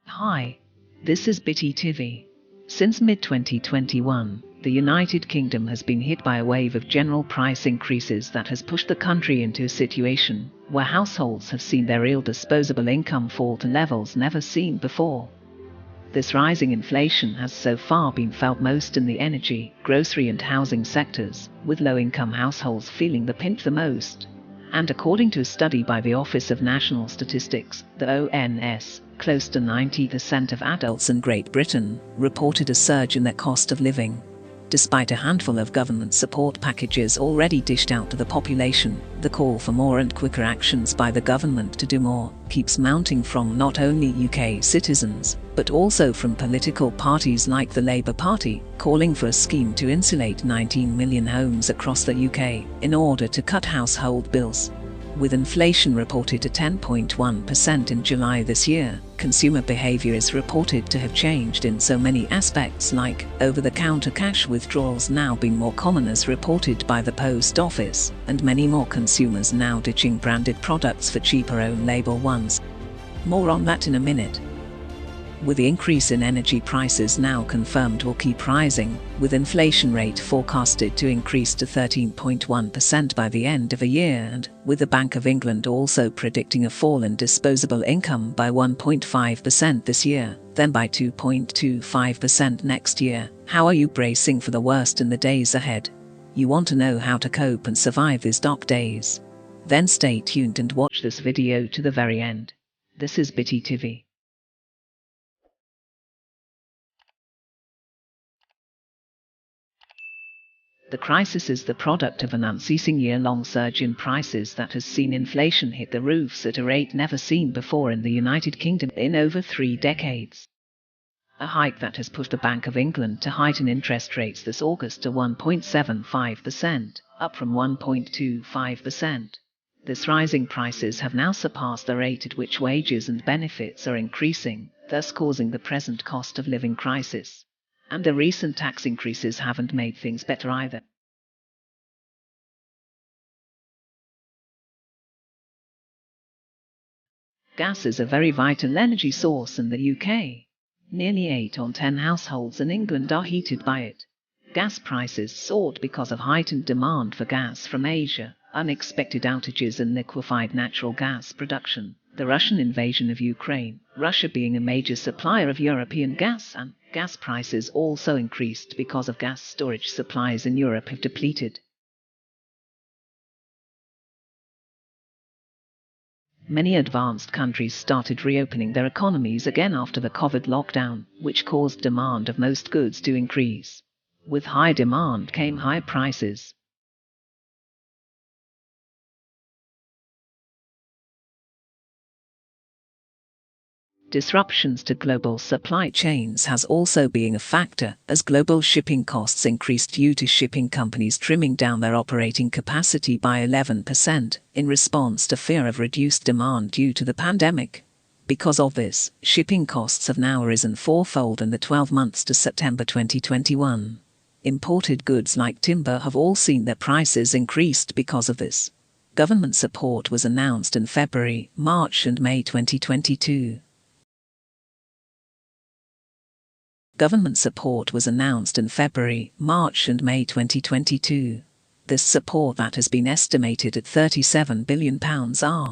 Hi, this is BTTV. Since mid-2021, the United Kingdom has been hit by a wave of general price increases that has pushed the country into a situation where households have seen their real disposable income fall to levels never seen before. This rising inflation has so far been felt most in the energy, grocery and housing sectors, with low-income households feeling the pinch the most. And according to a study by the Office of National Statistics, the ONS, close to 90% of adults in Great Britain reported a surge in their cost of living. Despite a handful of government support packages already dished out to the population, the call for more and quicker actions by the government to do more keeps mounting from not only UK citizens, but also from political parties like the Labour Party, calling for a scheme to insulate 19 million homes across the UK in order to cut household bills. With inflation reported at 10.1% in July this year, consumer behaviour is reported to have changed in so many aspects, like over-the-counter cash withdrawals now being more common as reported by the Post Office, and many more consumers now ditching branded products for cheaper own-label ones. More on that in a minute. With the increase in energy prices now confirmed will keep rising, with inflation rate forecasted to increase to 13.1% by the end of the year, and with the Bank of England also predicting a fall in disposable income by 1.5% this year, then by 2.25% next year. How are you bracing for the worst in the days ahead? You want to know how to cope and survive these dark days? Then stay tuned and watch this video to the very end. This is BTTV. The crisis is the product of an unceasing year-long surge in prices that has seen inflation hit the roofs at a rate never seen before in the United Kingdom in over 3 decades. A hike that has pushed the Bank of England to heighten interest rates this August to 1.75%, up from 1.25%. This rising prices have now surpassed the rate at which wages and benefits are increasing, thus causing the present cost of living crisis. And the recent tax increases haven't made things better either. Gas is a very vital energy source in the UK. Nearly 8 on 10 households in England are heated by it. Gas prices soared because of heightened demand for gas from Asia, unexpected outages in liquefied natural gas production, the Russian invasion of Ukraine, Russia being a major supplier of European gas, and gas prices also increased because of gas storage supplies in Europe have depleted. Many advanced countries started reopening their economies again after the COVID lockdown, which caused demand of most goods to increase. With high demand came high prices. Disruptions to global supply chains has also been a factor, as global shipping costs increased due to shipping companies trimming down their operating capacity by 11% in response to fear of reduced demand due to the pandemic. Because of this, shipping costs have now risen fourfold in the 12 months to September 2021. Imported goods like timber have all seen their prices increased because of this. Government support was announced in February, March and May 2022. Government support was announced in February, March and May 2022. This support that has been estimated at £37 billion are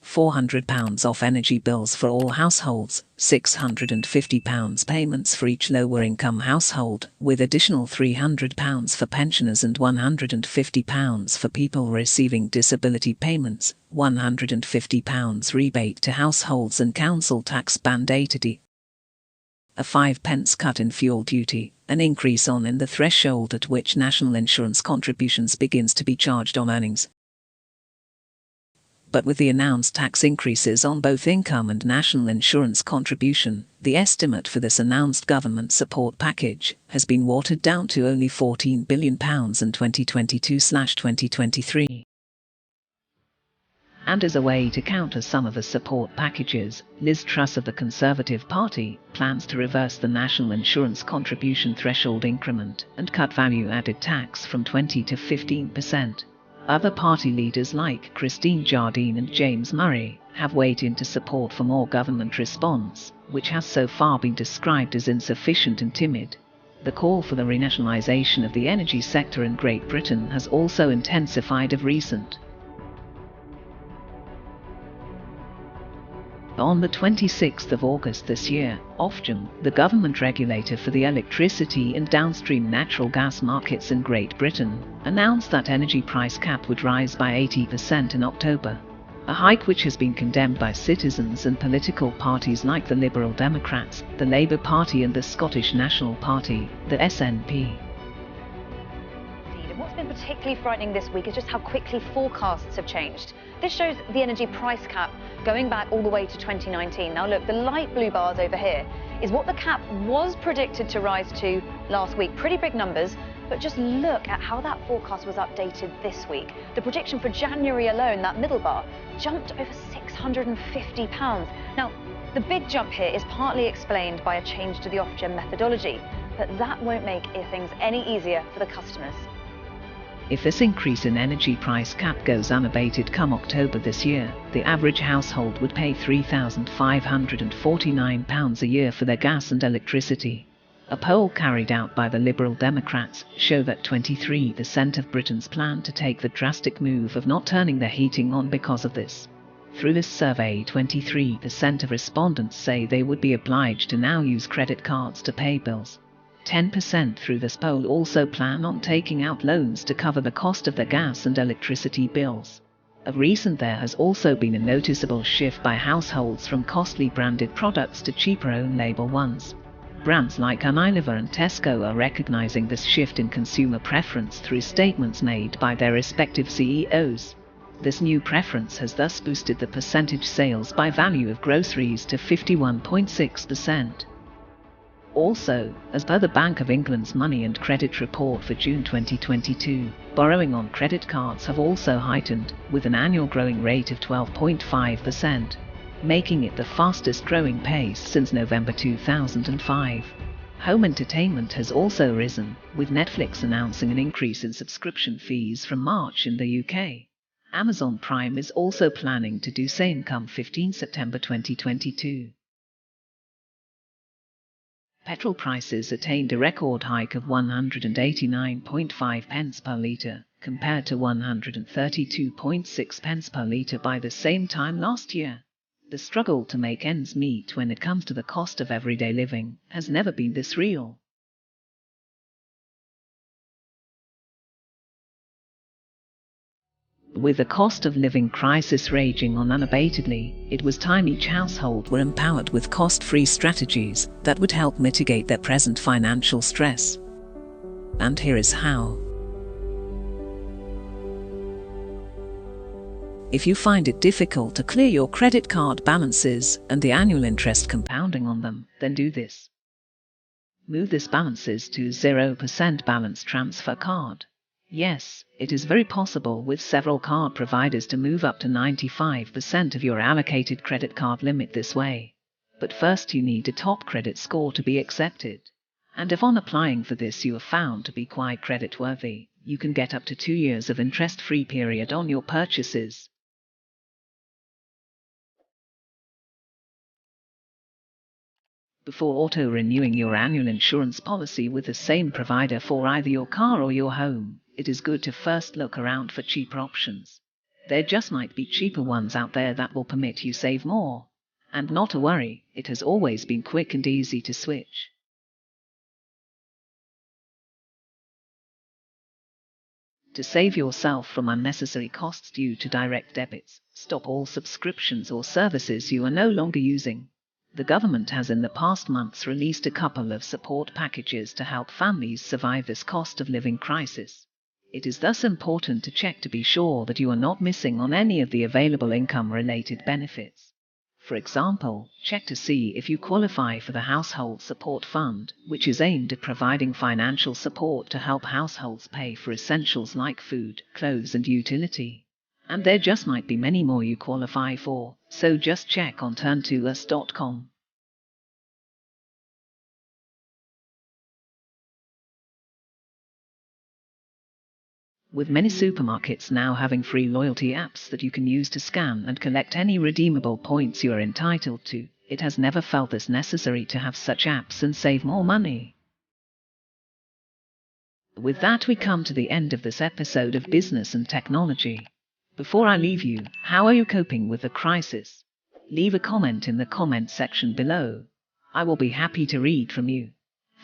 £400 off energy bills for all households, £650 payments for each lower-income household, with additional £300 for pensioners and £150 for people receiving disability payments, £150 rebate to households and council tax mandated, a 5p cut in fuel duty, an increase in the threshold at which national insurance contributions begins to be charged on earnings. But with the announced tax increases on both income and national insurance contribution, the estimate for this announced government support package has been watered down to only £14 billion in 2022/2023. And as a way to counter some of the support packages, Liz Truss of the Conservative Party plans to reverse the national insurance contribution threshold increment and cut value-added tax from 20 to 15%. Other party leaders like Christine Jardine and James Murray have weighed in to support for more government response, which has so far been described as insufficient and timid. The call for the renationalisation of the energy sector in Great Britain has also intensified of recent. On the 26th of August this year, Ofgem, the government regulator for the electricity and downstream natural gas markets in Great Britain, announced that energy price cap would rise by 80% in October, a hike which has been condemned by citizens and political parties like the Liberal Democrats, the Labour Party and the Scottish National Party, the SNP. What's been particularly frightening this week is just how quickly forecasts have changed. This shows the energy price cap going back all the way to 2019. Now look, the light blue bars over here is what the cap was predicted to rise to last week. Pretty big numbers, but just look at how that forecast was updated this week. The prediction for January alone, that middle bar, jumped over £650. Now, the big jump here is partly explained by a change to the Ofgem methodology, but that won't make things any easier for the customers. If this increase in energy price cap goes unabated come October this year, the average household would pay £3,549 a year for their gas and electricity. A poll carried out by the Liberal Democrats show that 23% of Britons plan to take the drastic move of not turning their heating on because of this. Through this survey, 23% of respondents say they would be obliged to now use credit cards to pay bills. 10% through this poll also plan on taking out loans to cover the cost of their gas and electricity bills. Of recent, there has also been a noticeable shift by households from costly branded products to cheaper own-label ones. Brands like Unilever and Tesco are recognizing this shift in consumer preference through statements made by their respective CEOs. This new preference has thus boosted the percentage sales by value of groceries to 51.6%. Also, as per the Bank of England's Money and Credit Report for June 2022, borrowing on credit cards have also heightened, with an annual growing rate of 12.5%, making it the fastest growing pace since November 2005. Home entertainment has also risen, with Netflix announcing an increase in subscription fees from March in the UK. Amazon Prime is also planning to do same come 15 September 2022. Petrol prices attained a record hike of 189.5 pence per litre, compared to 132.6 pence per litre by the same time last year. The struggle to make ends meet when it comes to the cost of everyday living has never been this real. With the cost of living crisis raging on unabatedly, it was time each household were empowered with cost-free strategies that would help mitigate their present financial stress. And here is how. If you find it difficult to clear your credit card balances and the annual interest compounding on them, then do this. Move these balances to 0% balance transfer card. Yes, it is very possible with several card providers to move up to 95% of your allocated credit card limit this way. But first you need a top credit score to be accepted. And if on applying for this you are found to be quite creditworthy, you can get up to 2 years of interest-free period on your purchases. Before auto-renewing your annual insurance policy with the same provider for either your car or your home, it is good to first look around for cheaper options. There just might be cheaper ones out there that will permit you save more. And not to worry, it has always been quick and easy to switch. To save yourself from unnecessary costs due to direct debits, stop all subscriptions or services you are no longer using. The government has in the past months released a couple of support packages to help families survive this cost of living crisis. It is thus important to check to be sure that you are not missing on any of the available income-related benefits. For example, check to see if you qualify for the Household Support Fund, which is aimed at providing financial support to help households pay for essentials like food, clothes and utility. And there just might be many more you qualify for, so just check on turntous.com. With many supermarkets now having free loyalty apps that you can use to scan and collect any redeemable points you are entitled to, it has never felt this necessary to have such apps and save more money. With that, we come to the end of this episode of Business and Technology. Before I leave you, how are you coping with the crisis? Leave a comment in the comment section below. I will be happy to read from you.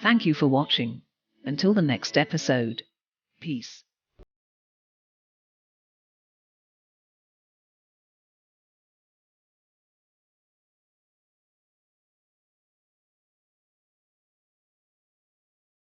Thank you for watching. Until the next episode. Peace.